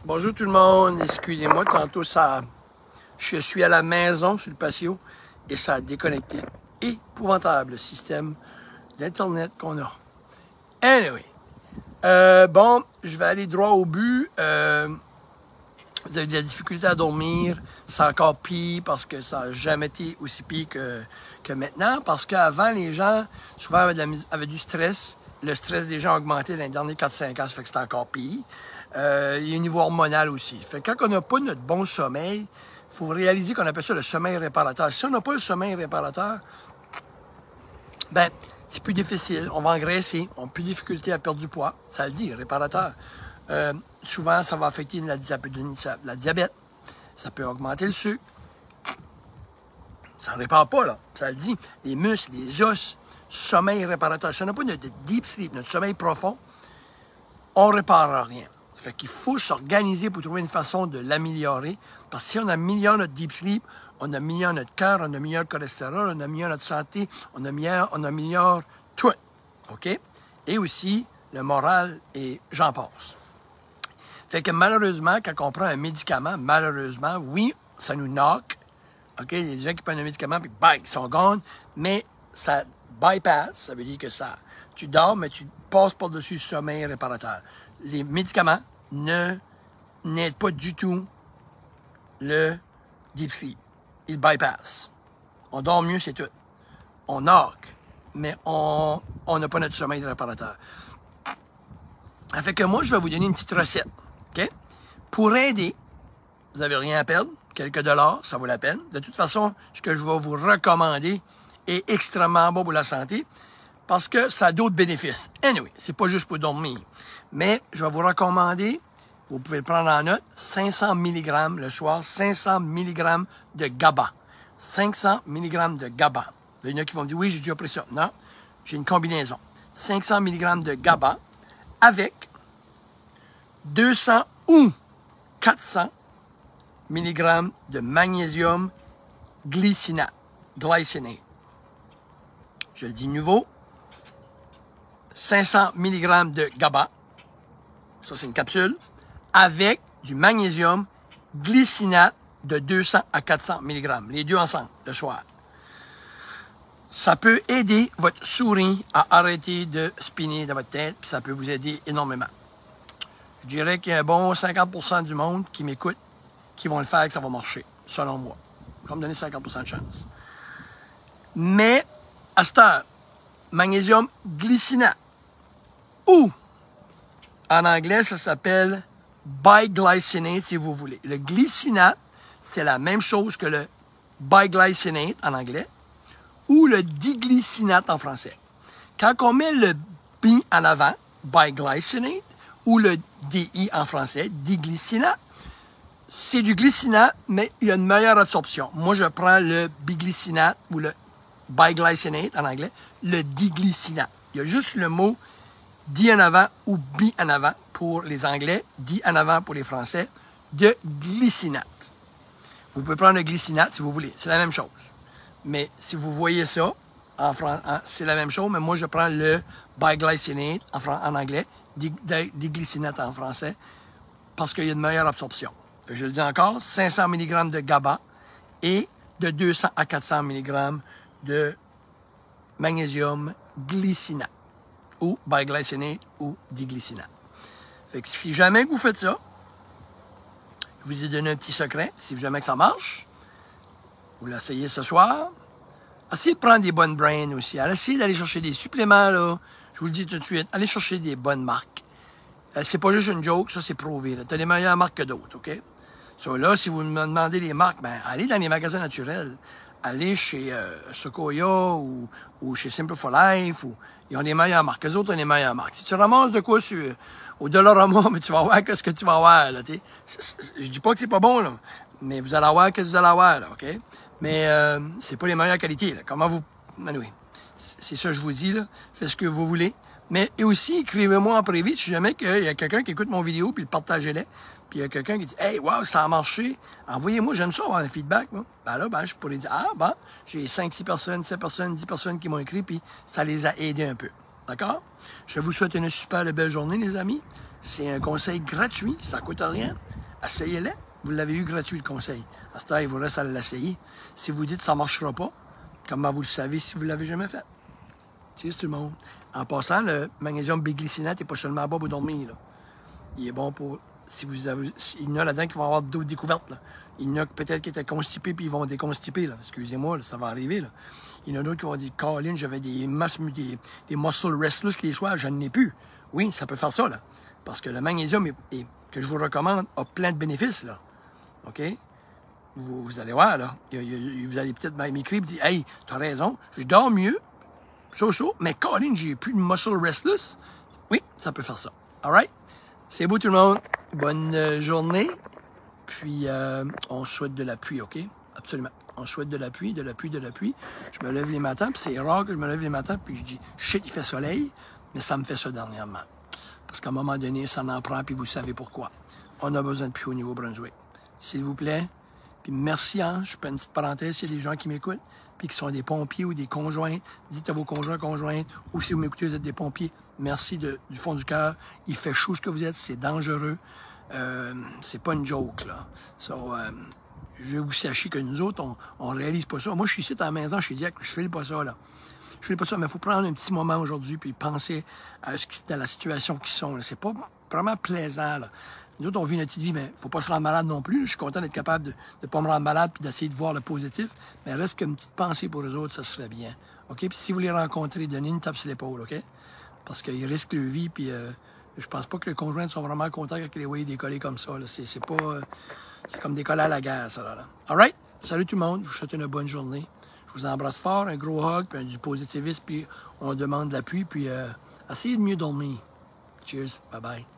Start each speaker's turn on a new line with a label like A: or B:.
A: Bonjour tout le monde, excusez-moi, tantôt je suis à la maison sur le patio et ça a déconnecté. Épouvantable le système d'Internet qu'on a. Anyway, bon, je vais aller droit au but. Vous avez de la difficulté à dormir, c'est encore pire parce que ça n'a jamais été aussi pire que maintenant. Parce qu'avant, les gens, souvent, avaient du stress. Le stress des gens a augmenté dans les derniers 4-5 ans, ça fait que c'est encore pire. Il y a un niveau hormonal aussi. Fait que quand on n'a pas notre bon sommeil, il faut réaliser qu'on appelle ça le sommeil réparateur. Si on n'a pas le sommeil réparateur, ben c'est plus difficile. On va engraisser, on a plus de difficulté à perdre du poids. Ça le dit, réparateur. Souvent, ça va affecter la diabète. Ça peut augmenter le sucre. Ça ne répare pas, là. Ça le dit. Les muscles, les os, sommeil réparateur. Si on n'a pas notre deep sleep, notre sommeil profond, on ne répare rien. Ça fait qu'il faut s'organiser pour trouver une façon de l'améliorer. Parce que si on améliore notre deep sleep, on améliore notre cœur, on améliore le cholestérol, on améliore notre santé, on améliore tout. OK? Et aussi le moral et j'en passe. Fait que malheureusement, quand on prend un médicament, malheureusement, oui, ça nous knock. OK? Il y a des gens qui prennent un médicament, puis bang, ils sont gone, mais ça bypass, ça veut dire que tu dors, mais tu passes par-dessus le sommeil réparateur. Les médicaments n'aident pas du tout le deep sleep. Ils bypassent. On dort mieux, c'est tout. On knock, mais on n'a pas notre sommeil réparateur. Ça fait que moi, je vais vous donner une petite recette. OK? Pour aider, vous n'avez rien à perdre, quelques dollars, ça vaut la peine. De toute façon, ce que je vais vous recommander est extrêmement bon pour la santé parce que ça a d'autres bénéfices. Anyway, c'est pas juste pour dormir. Mais je vais vous recommander, vous pouvez le prendre en note, 500 mg le soir, 500 mg de GABA. 500 mg de GABA. Il y en a qui vont me dire, oui, j'ai déjà pris ça. Non, j'ai une combinaison. 500 mg de GABA avec 200 ou 400 mg de magnésium glycinate. Je le dis nouveau. 500 mg de GABA. Ça, c'est une capsule. Avec du magnésium glycinate de 200 à 400 mg. Les deux ensemble, le soir. Ça peut aider votre souris à arrêter de spinner dans votre tête, puis ça peut vous aider énormément. Je dirais qu'il y a un bon 50% du monde qui m'écoute, qui vont le faire et que ça va marcher, selon moi. Je vais me donner 50% de chance. Mais, à cette heure, magnésium glycinate. Ou, en anglais, ça s'appelle biglycinate, si vous voulez. Le glycinate, c'est la même chose que le biglycinate en anglais, ou le diglycinate en français. Quand on met le B en avant, biglycinate, ou le DI en français, diglycinate, c'est du glycinate, mais il y a une meilleure absorption. Moi, je prends le biglycinate, ou le biglycinate en anglais, le diglycinate. Il y a juste le mot D en avant ou B en avant pour les Anglais, D en avant pour les Français, de glycinate. Vous pouvez prendre le glycinate si vous voulez, c'est la même chose. Mais si vous voyez ça, c'est la même chose, mais moi je prends le biglycinate en anglais, diglycinate en français, parce qu'il y a une meilleure absorption. Je le dis encore, 500 mg de GABA et de 200 à 400 mg de magnésium glycinate, ou biglycinate, ou diglycinate. Fait que si jamais vous faites ça, je vous ai donné un petit secret, si jamais que ça marche, vous l'essayez ce soir, essayez de prendre des bonnes brains aussi. Essayez d'aller chercher des suppléments, là. Je vous le dis tout de suite, allez chercher des bonnes marques. C'est pas juste une joke, ça c'est prouvé. Tu as des meilleures marques que d'autres, OK? So, là, si vous me demandez les marques, ben allez dans les magasins naturels. Allez chez Sequoia ou chez Simple for Life. Ils ont les meilleures marques. Eux autres ont les meilleures marques. Si tu ramasses de quoi au Dollarama, mais tu vas voir qu'est-ce que tu vas avoir. Là, je dis pas que c'est pas bon, là, mais vous allez avoir qu'est-ce que vous allez avoir. Là, OK? Mais c'est pas les meilleures qualités. Là. Comment vous... Anyway, c'est ça que je vous dis. Là. Faites ce que vous voulez. Mais et aussi, écrivez-moi en privé si jamais il y a quelqu'un qui écoute mon vidéo puis le partagez-le. Puis il y a quelqu'un qui dit « Hey, wow, ça a marché! » Envoyez-moi, j'aime ça avoir un feedback. Moi. Ben là, je pourrais dire « Ah, ben, j'ai 5, 6 personnes, 7 personnes, 10 personnes qui m'ont écrit, puis ça les a aidés un peu. » D'accord? Je vous souhaite une super belle journée, les amis. C'est un conseil gratuit, ça ne coûte rien. essayez-les. Vous l'avez eu gratuit, le conseil. À ce temps, il vous reste à l'essayer. Si vous dites que ça ne marchera pas, comment vous le savez si vous ne l'avez jamais fait? Cheers tout le monde. En passant, le magnésium biglycinate n'est pas seulement bon pour dormir. Là. Il est bon pour... Si vous avez, il y en a là-dedans qui vont avoir d'autres découvertes. Là. Il y en a peut-être qui étaient constipés puis ils vont déconstiper. Excusez-moi, ça va arriver. Là. Il y en a d'autres qui vont dire, Colin, j'avais des muscle restless les soirs, je n'en ai plus. Oui, ça peut faire ça. Là. Parce que le magnésium que je vous recommande a plein de bénéfices. Là. OK? Vous allez voir, là. Vous allez peut-être m'écrire et dire, hey, tu as raison, je dors mieux, mais Colin, j'ai plus de muscle restless. Oui, ça peut faire ça. All right? C'est beau tout le monde. Bonne journée. Puis, on souhaite de la pluie, OK? Absolument. On souhaite de la pluie, de la pluie, de la pluie. Je me lève les matins, puis c'est rare que je me lève les matins, puis je dis, shit, il fait soleil, mais ça me fait ça dernièrement. Parce qu'à un moment donné, ça en prend, puis vous savez pourquoi. On a besoin de pluie au Nouveau-Brunswick. S'il vous plaît. Puis merci, hein? Je fais une petite parenthèse, s'il y a des gens qui m'écoutent, puis qui sont des pompiers ou des conjointes. Dites à vos conjoints, conjointes, ou si vous m'écoutez, vous êtes des pompiers. Merci du fond du cœur. Il fait chaud ce que vous êtes, c'est dangereux. C'est pas une joke, là. So, je vais vous sacher que nous autres, on réalise pas ça. Moi, je suis ici à la maison, je suis diacre, je fais pas ça, là. Je fais pas ça, mais il faut prendre un petit moment aujourd'hui puis penser à la situation qu'ils sont. C'est pas vraiment plaisant, là. Nous autres, on vit notre petite vie, mais il ne faut pas se rendre malade non plus. Je suis content d'être capable de ne pas me rendre malade puis d'essayer de voir le positif. Mais reste qu'une petite pensée pour eux autres, ça serait bien. OK? Puis si vous les rencontrez, donnez une tape sur l'épaule, OK? Parce qu'ils risquent leur vie, puis je pense pas que les conjoints sont vraiment contents quand ils les voient décoller comme ça. C'est pas... c'est comme décoller à la guerre, ça, là. All right? Salut tout le monde. Je vous souhaite une bonne journée. Je vous embrasse fort, un gros hug, puis du positivisme, puis on demande de l'appui, puis essayez de mieux dormir. Cheers. Bye-bye.